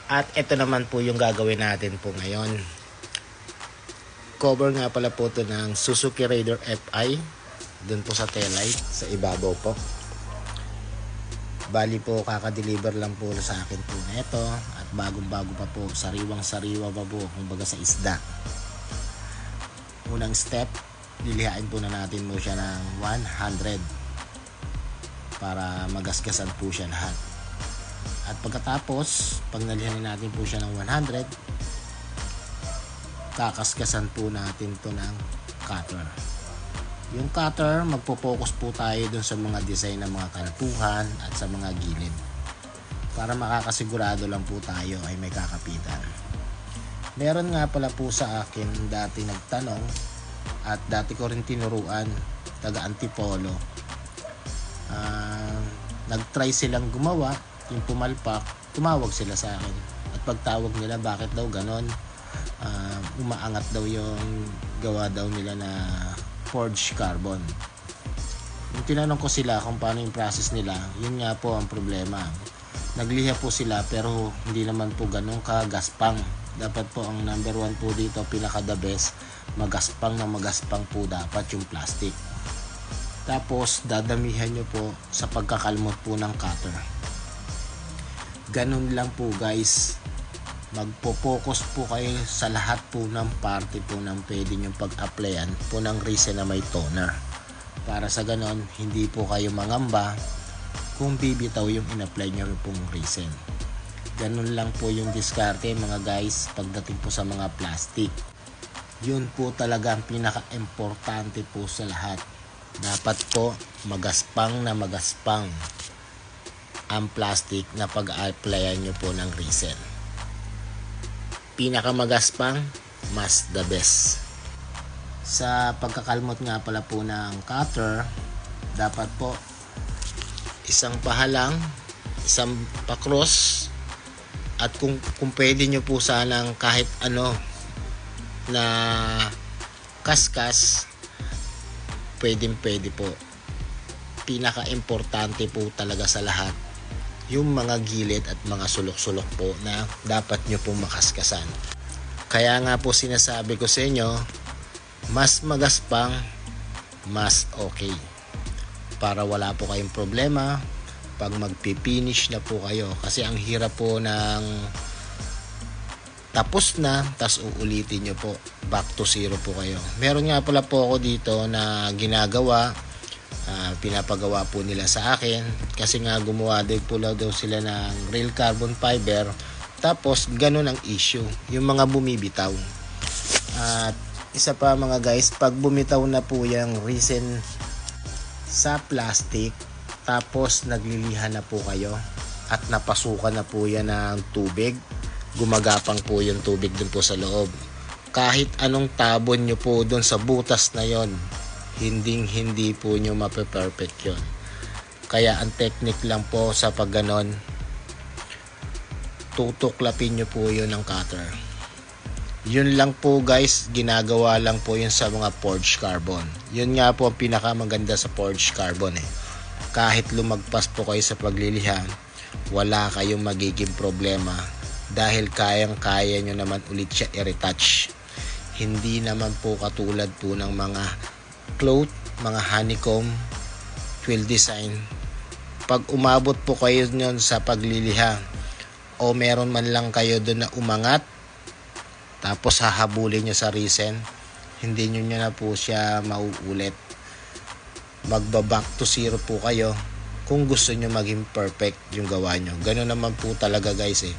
At ito naman po yung gagawin natin po ngayon. Cover nga pala po ito ng Suzuki Raider FI. Doon po sa taillight, sa ibabaw po. Bali po, kaka-deliver lang po sa akin po na ito. At bagong-bago pa po, sariwang-sariwa pa po, kumbaga sa isda. Unang step, lilihain po na natin mo siya ng 100 para magasgasan po siya lahat. At pagkatapos, pag nalihain natin po siya ng 100, kakasgasan po natin to ng cutter. Yung cutter, magpo-focus po tayo dun sa mga design ng mga kantuhan at sa mga gilid. Para makakasigurado lang po tayo ay may kakapitan. Meron nga pala po sa akin dati nagtanong at dati ko rin tinuruan, taga Antipolo. Nag-try silang gumawa, yung pumalpak, tumawag sila sa akin. At pagtawag nila, bakit daw ganon? Umaangat daw yung gawa daw nila na forged carbon. Yung tinanong ko sila kung paano yung process nila, yun nga po ang problema. Nagliha po sila pero hindi naman po ganun kagaspang. Dapat po ang number 1 po dito, pinaka the best, magaspang na magaspang po dapat yung plastic. Tapos dadamihan nyo po sa pagkakalmot po ng cutter. Ganun lang po guys. Magpo-focus po kayo sa lahat po ng parte po ng pwede nyo pag-applyan po ng resin na may toner. Para sa ganon, hindi po kayo mangamba kung bibitaw yung in-apply nyo pong resin. Ganun lang po yung diskarte mga guys pagdating po sa mga plastic. Yun po talaga ang pinaka-importante po sa lahat. Dapat po magaspang na magaspang ang plastic na pag-applyan nyo po ng resin. Pinakamagaspang, mas the best. Sa pagkakalmot nga pala po ng cutter, dapat po isang pahalang, isang pa-cross, at kung pwede nyo po sanang kahit ano na kaskas, pwede po. Pinaka-importante po talaga sa lahat, yung mga gilid at mga sulok-sulok po na dapat nyo pong makaskasan. Kaya nga po sinasabi ko sa inyo, mas magaspang, mas okay. Para wala po kayong problema pag magpipinish na po kayo. Kasi ang hirap po ng tapos na, tas uulitin nyo po. Back to zero po kayo. Meron nga pala po ako dito na ginagawa, pinapagawa po nila sa akin kasi nga gumawa daw sila ng real carbon fiber, tapos ganun ang issue, yung mga bumibitaw. At isa pa mga guys, pag bumitaw na po yung resin sa plastic, tapos naglilihan na po kayo at napasukan na po yan ng tubig, gumagapang po yung tubig dun po sa loob, kahit anong tabon nyo po dun sa butas na yon, hindi po nyo mape-perfect yun. Kaya ang technique lang po sa pagganon, tutuklapin nyo po yun ng cutter. Yun lang po guys, ginagawa lang po yun sa mga forged carbon. Yun nga po ang pinakamaganda sa forged carbon eh. Kahit lumagpas po kayo sa pagliliha, wala kayong magiging problema dahil kayang-kaya nyo naman ulit siya i-retouch. Hindi naman po katulad po ng mga cloth, mga honeycomb, twill design. Pag umabot po kayo nyon sa pagliliha o meron man lang kayo doon na umangat, tapos hahabulin nyo sa resin, hindi nyo na po siya mauulit. Magba-back to zero po kayo kung gusto nyo maging perfect yung gawa nyo. Ganun naman po talaga guys eh.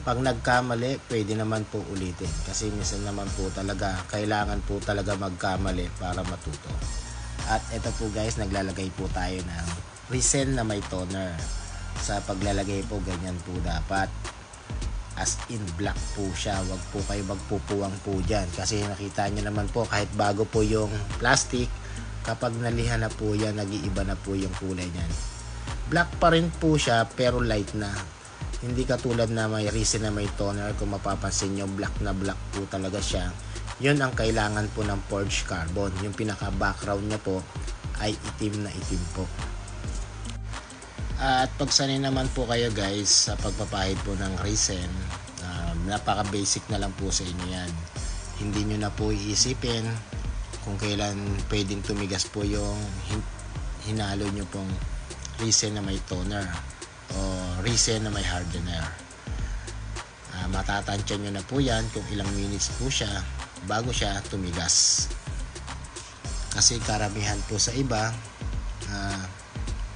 Pag nagkamali, pwede naman po ulitin. Kasi minsan naman po talaga, kailangan po talaga magkamali para matuto. At ito po guys, naglalagay po tayo ng resin na may toner. Sa paglalagay po, ganyan po dapat. As in black po siya. Wag po kayo magpupuwang po dyan. Kasi nakita nyo naman po, kahit bago po yung plastic, kapag nalihan na po yan, nag-iiba na po yung kulay niyan. Black pa rin po siya, pero light na. Hindi katulad na may resin na may toner. Kung mapapansin nyo, black na black po talaga siya. Yun ang kailangan po ng forged carbon. Yung pinaka background niya po ay itim na itim po. At pagsanay naman po kayo guys sa pagpapahid po ng resin, napaka basic na lang po sa inyo yan. Hindi nyo na po iisipin kung kailan pwedeng tumigas po yung hinalo nyo pong resin na may toner o resin na may hardener. Matatansya nyo na po yan kung ilang minutes po siya bago siya tumigas. Kasi karamihan po sa iba,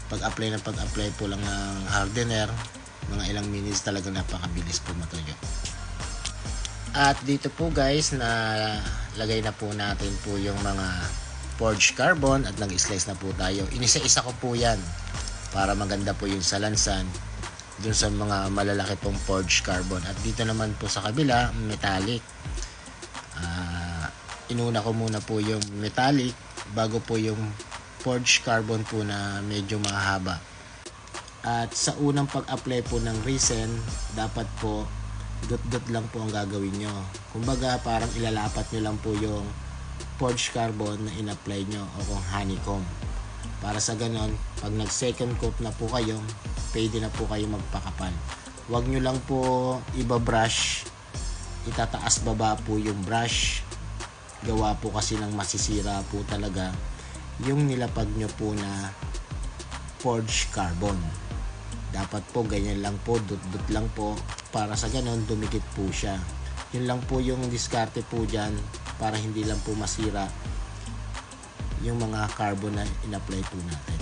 pag-apply po lang ng hardener, mga ilang minutes talaga, napakabilis po matuyo. At dito po guys, na lagay na po natin po yung mga forged carbon at nag-slice na po tayo. Inisa-isa ko po yan para maganda po yung salansan dun sa mga malalaki pong forged carbon. At dito naman po sa kabila, metallic. Inuna ko muna po yung metallic bago po yung forged carbon po na medyo mahaba. At sa unang pag-apply po ng resin, dapat po dot-dot lang po ang gagawin nyo. Kumbaga parang ilalapat nyo lang po yung forged carbon na in-apply nyo o kung honeycomb. Para sa ganon, pag nag-second coat na po kayo, pwede na po kayo magpakapal. Huwag nyo lang po iba-brush, itataas baba po yung brush. Gawa po kasi ng masisira po talaga yung nilapag nyo po na forged carbon. Dapat po ganyan lang po, dot-dot lang po, para sa ganon dumikit po siya. Yun lang po yung diskarte po dyan, para hindi lang po masira yung mga carbon na in-apply po natin.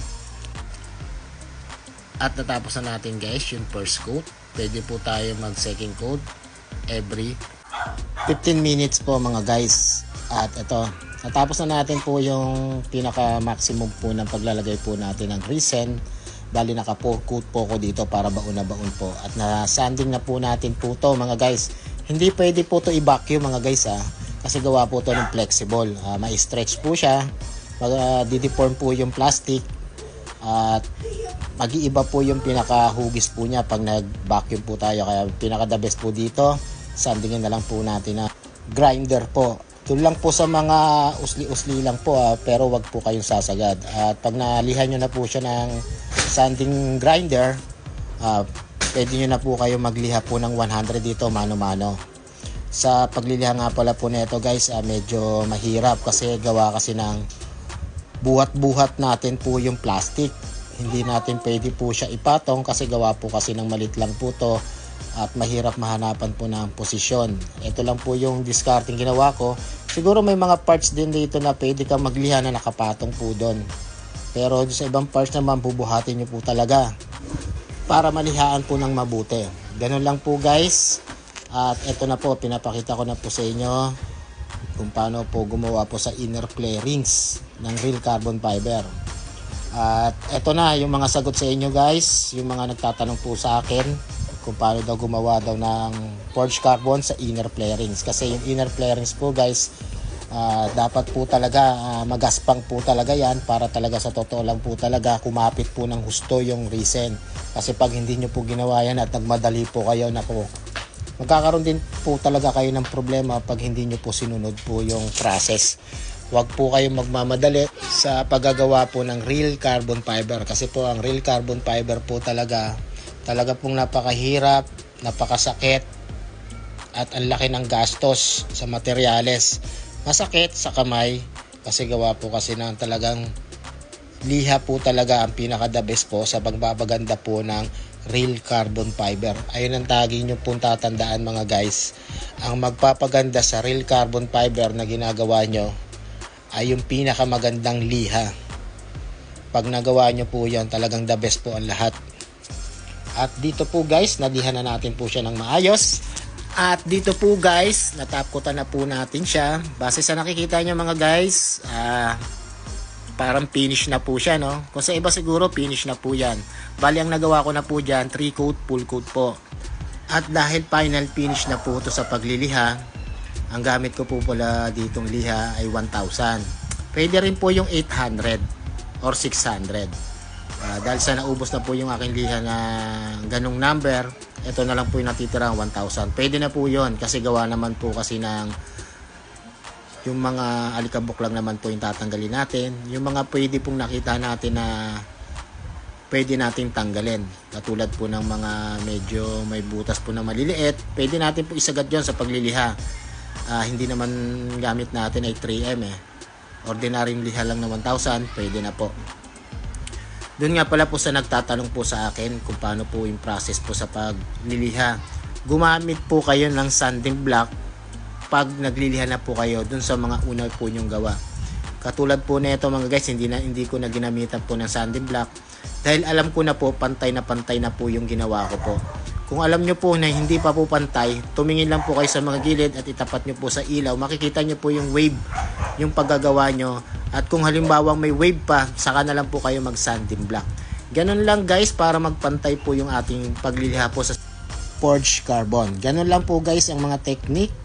At natapos na natin guys yung first coat. Pwede po tayo mag second coat every 15 minutes po mga guys. At ito, natapos na natin po yung pinaka maximum po ng paglalagay po natin ng resin. Bali naka-coat po ko dito para baon na baon po. At na-sanding na po natin po to mga guys. Hindi pwede po to i-vacuum mga guys kasi gawa po to ng flexible. Ma-stretch po siya. Dideform po yung plastic. At mag-iiba po yung pinaka-hugis po niya pag nag-vacuum po tayo. Kaya pinaka-the best po dito, sandingin na lang po natin na grinder po. Doon lang po sa mga usli-usli lang po pero wag po kayong sasagad. At pag nalihan nyo na po siya ng sanding grinder, pwede nyo na po kayo magliha po ng 100 dito mano-mano. Sa pagliliha nga pala po nito guys, medyo mahirap kasi gawa kasi ng buhat-buhat natin po yung plastic. Hindi natin pwede po siya ipatong kasi gawa po kasi ng malit lang po to at mahirap mahanapan po ng posisyon. Ito lang po yung discarding ginawa ko. Siguro may mga parts din dito na pwede kang magliha na nakapatong po doon. Pero sa ibang parts naman, bubuhatin nyo po talaga para malihaan po ng mabuti. Ganun lang po guys. At ito na po, pinapakita ko na po sa inyo kung paano po gumawa po sa inner flarings ng real carbon fiber. At ito na yung mga sagot sa inyo guys, yung mga nagtatanong po sa akin kung paano daw gumawa daw ng forged carbon sa inner flarings. Kasi yung inner flarings po guys, dapat po talaga magaspang po talaga yan para talaga sa totoo lang po talaga kumapit po ng husto yung resin. Kasi pag hindi nyo po ginawa yan at nagmadali po kayo, naku, magkakaroon din po talaga kayo ng problema pag hindi nyo po sinunod po yung process. Huwag po kayong magmamadali sa paggagawa po ng real carbon fiber. Kasi po ang real carbon fiber po talaga pong napakahirap, napakasakit, at ang laki ng gastos sa materyales. Masakit sa kamay kasi gawa po kasi ng talagang liha po talaga ang pinaka-the best po sa pagbabaganda po ng real carbon fiber. Ayun ang tagi nyo pong tatandaan mga guys. Ang magpapaganda sa real carbon fiber na ginagawa nyo ay yung pinakamagandang liha. Pag nagawa nyo po yan, talagang the best po ang lahat. At dito po guys, nalihan na natin po siya ng maayos. At dito po guys, natapkutan na po natin siya. Base sa nakikita nyo mga guys, parang finish na po siya, no? Kung sa iba siguro, finish na po yan. Bali, ang nagawa ko na po dyan, 3 coat, full coat po. At dahil final finish na po ito sa pagliliha, ang gamit ko po pala ditong liha ay 1,000. Pwede rin po yung 800 or 600. Dahil sa naubos na po yung aking liha na ganong number, ito na lang po yung natitira 1,000. Pwede na po yun kasi gawa naman po kasi ng yung mga alikabok lang naman po yung tatanggalin natin. Yung mga pwede pong nakita natin na pwede nating tanggalin. Katulad po ng mga medyo may butas po na maliliit, pwede natin po isagad yon sa pagliliha. Hindi naman gamit natin ay 3M ordinaryong liha lang na 1,000, pwede na po. Doon nga pala po sa nagtatanong po sa akin kung paano po yung process po sa pagliliha. Gumamit po kayo ng sanding block pag nagliliha na po kayo dun sa mga una po nyong gawa. Katulad po nito mga guys, hindi ko na ginamitan po ng sanding block dahil alam ko na po pantay na po yung ginawa ko po. Kung alam nyo po na hindi pa po pantay, tumingin lang po kayo sa mga gilid at itapat nyo po sa ilaw. Makikita nyo po yung wave, yung paggagawa nyo. At kung halimbawa may wave pa, saka na lang po kayo mag-sanding block. Ganun lang guys para magpantay po yung ating pagliliha po sa forged carbon. Ganun lang po guys ang mga technique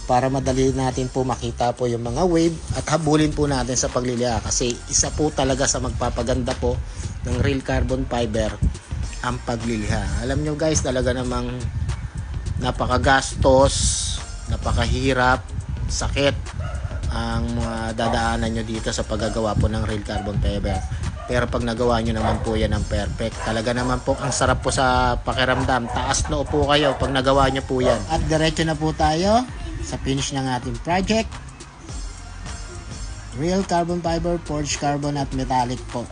para madali natin po makita po yung mga wave at habulin po natin sa pagliliha. Kasi isa po talaga sa magpapaganda po ng real carbon fiber ang pagliliha. Alam nyo guys, talaga namang napakagastos, napakahirap, sakit ang mga dadaanan nyo dito sa paggagawa po ng real carbon fiber. Pero pag nagawa nyo naman po yan ang perfect, talaga naman po ang sarap po sa pakiramdam. Taas noo po kayo pag nagawa nyo po yan. At diretso na po tayo sa finish ng ating project. Real carbon fiber, forged carbon at metallic po.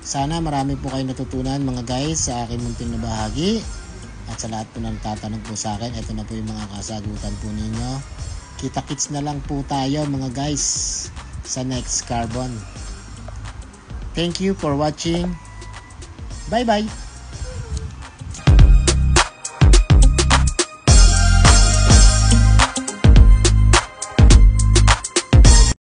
Sana marami po kayo natutunan mga guys sa aking munting na bahagi. At sa lahat po na nagtatanong po sa akin, ito na po yung mga kasagutan po ninyo. Kita-kits na lang po tayo mga guys sa next carbon. Thank you for watching. Bye bye.